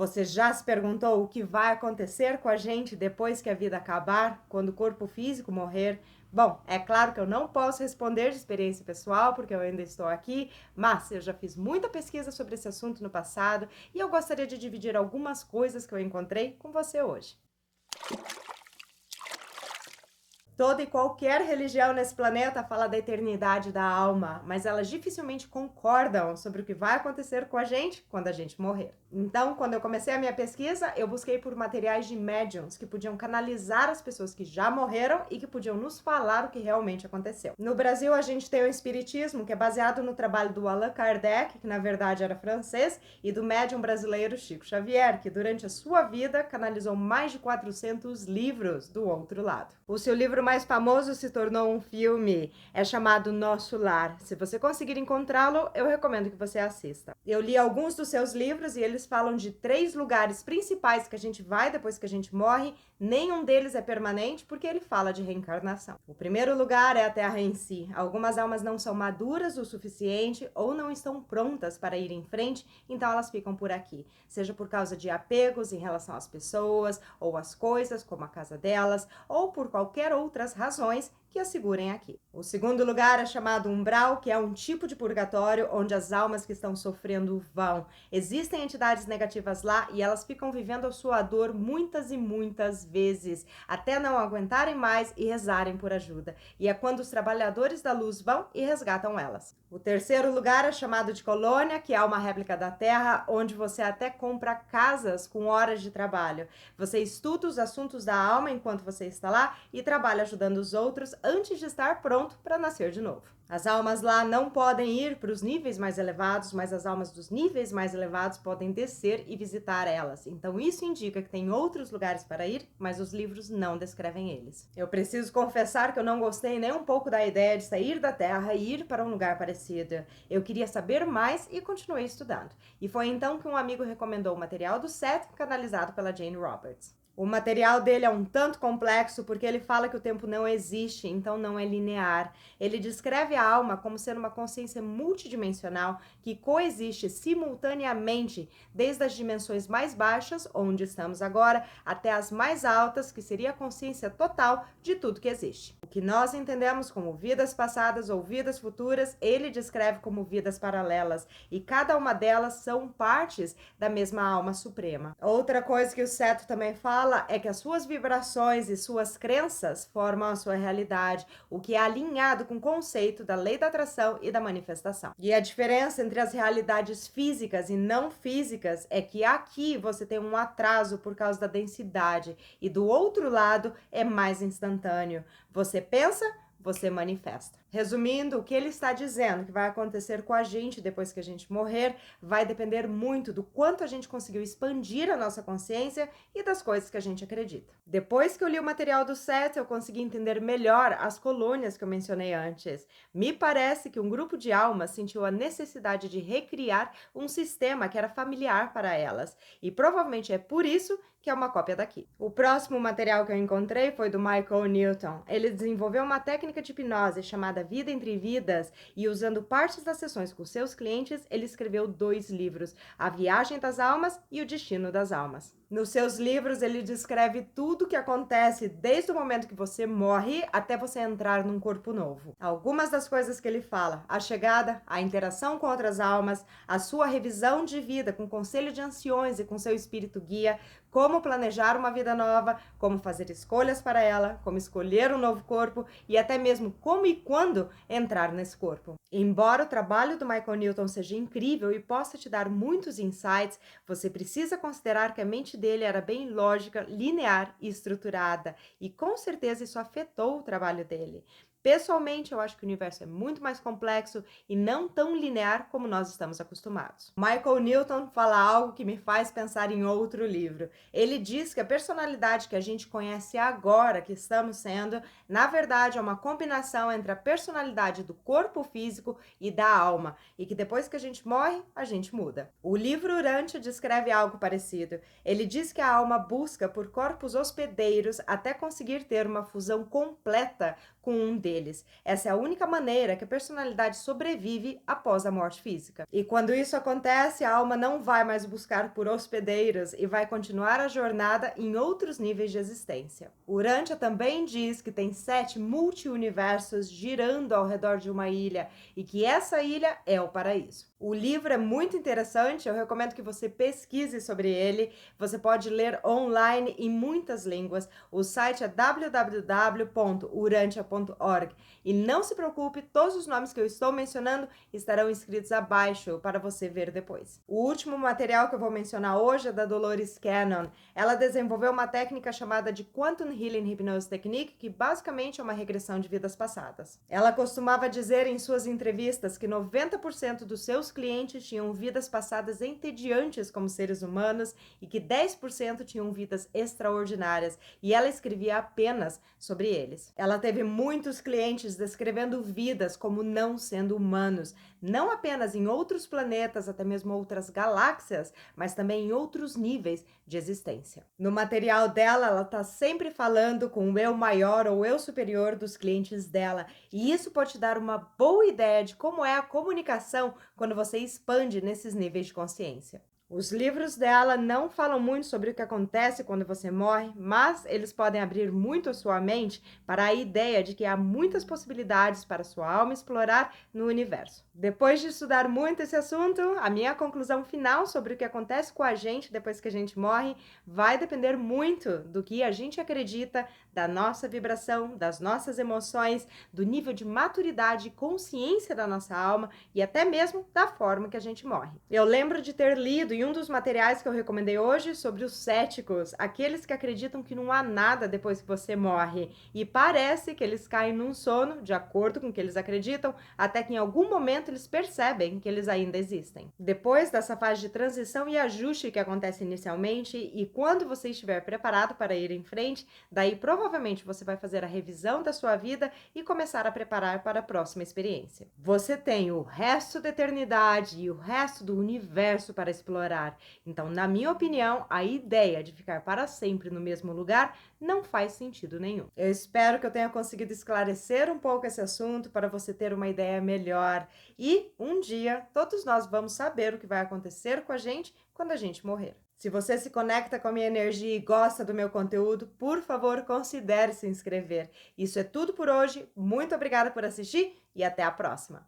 Você já se perguntou o que vai acontecer com a gente depois que a vida acabar, quando o corpo físico morrer? Bom, é claro que eu não posso responder de experiência pessoal, porque eu ainda estou aqui, mas eu já fiz muita pesquisa sobre esse assunto no passado e eu gostaria de dividir algumas coisas que eu encontrei com você hoje. Toda e qualquer religião nesse planeta fala da eternidade da alma, mas elas dificilmente concordam sobre o que vai acontecer com a gente quando a gente morrer. Então, quando eu comecei a minha pesquisa, eu busquei por materiais de médiums que podiam canalizar as pessoas que já morreram e que podiam nos falar o que realmente aconteceu. No Brasil, a gente tem o espiritismo, que é baseado no trabalho do Allan Kardec, que na verdade era francês, e do médium brasileiro Chico Xavier, que durante a sua vida canalizou mais de 400 livros do outro lado. O seu livro mais famoso se tornou um filme, é chamado Nosso Lar. Se você conseguir encontrá-lo, eu recomendo que você assista. Eu li alguns dos seus livros e eles falam de 3 lugares principais que a gente vai depois que a gente morre. Nenhum deles é permanente porque ele fala de reencarnação. O primeiro lugar é a Terra em si. Algumas almas não são maduras o suficiente ou não estão prontas para ir em frente, então elas ficam por aqui. Seja por causa de apegos em relação às pessoas ou às coisas, como a casa delas, ou por qualquer outras razões que as segurem aqui. O segundo lugar é chamado umbral, que é um tipo de purgatório onde as almas que estão sofrendo vão. Existem entidades negativas lá e elas ficam vivendo a sua dor muitas e muitas vezes, até não aguentarem mais e rezarem por ajuda. E é quando os trabalhadores da luz vão e resgatam elas. O terceiro lugar é chamado de colônia, que é uma réplica da Terra, onde você até compra casas com horas de trabalho. Você estuda os assuntos da alma enquanto você está lá e trabalha ajudando os outros antes de estar pronto para nascer de novo. As almas lá não podem ir para os níveis mais elevados, mas as almas dos níveis mais elevados podem descer e visitar elas. Então isso indica que tem outros lugares para ir, mas os livros não descrevem eles. Eu preciso confessar que eu não gostei nem um pouco da ideia de sair da Terra e ir para um lugar parecido. Eu queria saber mais e continuei estudando. E foi então que um amigo recomendou o material do Seth, canalizado pela Jane Roberts. O material dele é um tanto complexo porque ele fala que o tempo não existe, então não é linear. Ele descreve a alma como sendo uma consciência multidimensional que coexiste simultaneamente desde as dimensões mais baixas, onde estamos agora, até as mais altas, que seria a consciência total de tudo que existe. O que nós entendemos como vidas passadas ou vidas futuras, ele descreve como vidas paralelas, e cada uma delas são partes da mesma alma suprema. Outra coisa que o Seth também fala é que as suas vibrações e suas crenças formam a sua realidade, o que é alinhado com o conceito da lei da atração e da manifestação. E a diferença entre as realidades físicas e não físicas é que aqui você tem um atraso por causa da densidade e do outro lado é mais instantâneo. Você pensa, você manifesta. Resumindo, o que ele está dizendo que vai acontecer com a gente depois que a gente morrer vai depender muito do quanto a gente conseguiu expandir a nossa consciência e das coisas que a gente acredita. Depois que eu li o material do Seth, eu consegui entender melhor as colônias que eu mencionei antes. Me parece que um grupo de almas sentiu a necessidade de recriar um sistema que era familiar para elas, e provavelmente é por isso que é uma cópia daqui. O próximo material que eu encontrei foi do Michael Newton. Ele desenvolveu uma técnica de hipnose chamada Vida Entre Vidas, e usando partes das sessões com seus clientes, ele escreveu 2 livros, A Viagem das Almas e O Destino das Almas. Nos seus livros, ele descreve tudo o que acontece desde o momento que você morre até você entrar num corpo novo. Algumas das coisas que ele fala: a chegada, a interação com outras almas, a sua revisão de vida com conselho de anciões e com seu espírito guia, como planejar uma vida nova, como fazer escolhas para ela, como escolher um novo corpo e até mesmo como e quando entrar nesse corpo. Embora o trabalho do Michael Newton seja incrível e possa te dar muitos insights, você precisa considerar que a mente dele era bem lógica, linear e estruturada, e com certeza isso afetou o trabalho dele. Pessoalmente, eu acho que o universo é muito mais complexo e não tão linear como nós estamos acostumados. Michael Newton fala algo que me faz pensar em outro livro. Ele diz que a personalidade que a gente conhece agora, que estamos sendo, na verdade é uma combinação entre a personalidade do corpo físico e da alma, e que depois que a gente morre, a gente muda. O livro Urantia descreve algo parecido. Ele diz que a alma busca por corpos hospedeiros até conseguir ter uma fusão completa com um deles. Essa é a única maneira que a personalidade sobrevive após a morte física. E quando isso acontece, a alma não vai mais buscar por hospedeiros e vai continuar a jornada em outros níveis de existência. Urântia também diz que tem 7 multi-universos girando ao redor de uma ilha e que essa ilha é o paraíso. O livro é muito interessante, eu recomendo que você pesquise sobre ele. Você pode ler online em muitas línguas. O site é www.urantia.org. E não se preocupe, todos os nomes que eu estou mencionando estarão escritos abaixo para você ver depois. O último material que eu vou mencionar hoje é da Dolores Cannon. Ela desenvolveu uma técnica chamada de Quantum Healing Hypnosis Technique, que basicamente é uma regressão de vidas passadas. Ela costumava dizer em suas entrevistas que 90% dos seus clientes tinham vidas passadas entediantes como seres humanos e que 10% tinham vidas extraordinárias, e ela escrevia apenas sobre eles. Ela teve muitos clientes descrevendo vidas como não sendo humanos, não apenas em outros planetas, até mesmo outras galáxias, mas também em outros níveis de existência. No material dela, ela está sempre falando com o eu maior ou eu superior dos clientes dela, e isso pode te dar uma boa ideia de como é a comunicação quando você expande nesses níveis de consciência. Os livros dela não falam muito sobre o que acontece quando você morre, mas eles podem abrir muito a sua mente para a ideia de que há muitas possibilidades para sua alma explorar no universo. Depois de estudar muito esse assunto, a minha conclusão final sobre o que acontece com a gente depois que a gente morre vai depender muito do que a gente acredita, da nossa vibração, das nossas emoções, do nível de maturidade e consciência da nossa alma e até mesmo da forma que a gente morre. Eu lembro de ter lido em um dos materiais que eu recomendei hoje sobre os céticos, aqueles que acreditam que não há nada depois que você morre, e parece que eles caem num sono, de acordo com o que eles acreditam, até que em algum momento eles percebem que eles ainda existem. Depois dessa fase de transição e ajuste que acontece inicialmente, e quando você estiver preparado para ir em frente, daí provavelmente você vai fazer a revisão da sua vida e começar a preparar para a próxima experiência. Você tem o resto da eternidade e o resto do universo para explorar. Então, na minha opinião, a ideia de ficar para sempre no mesmo lugar não faz sentido nenhum. Eu espero que eu tenha conseguido esclarecer um pouco esse assunto para você ter uma ideia melhor. E um dia, todos nós vamos saber o que vai acontecer com a gente quando a gente morrer. Se você se conecta com a minha energia e gosta do meu conteúdo, por favor, considere se inscrever. Isso é tudo por hoje. Muito obrigada por assistir e até a próxima.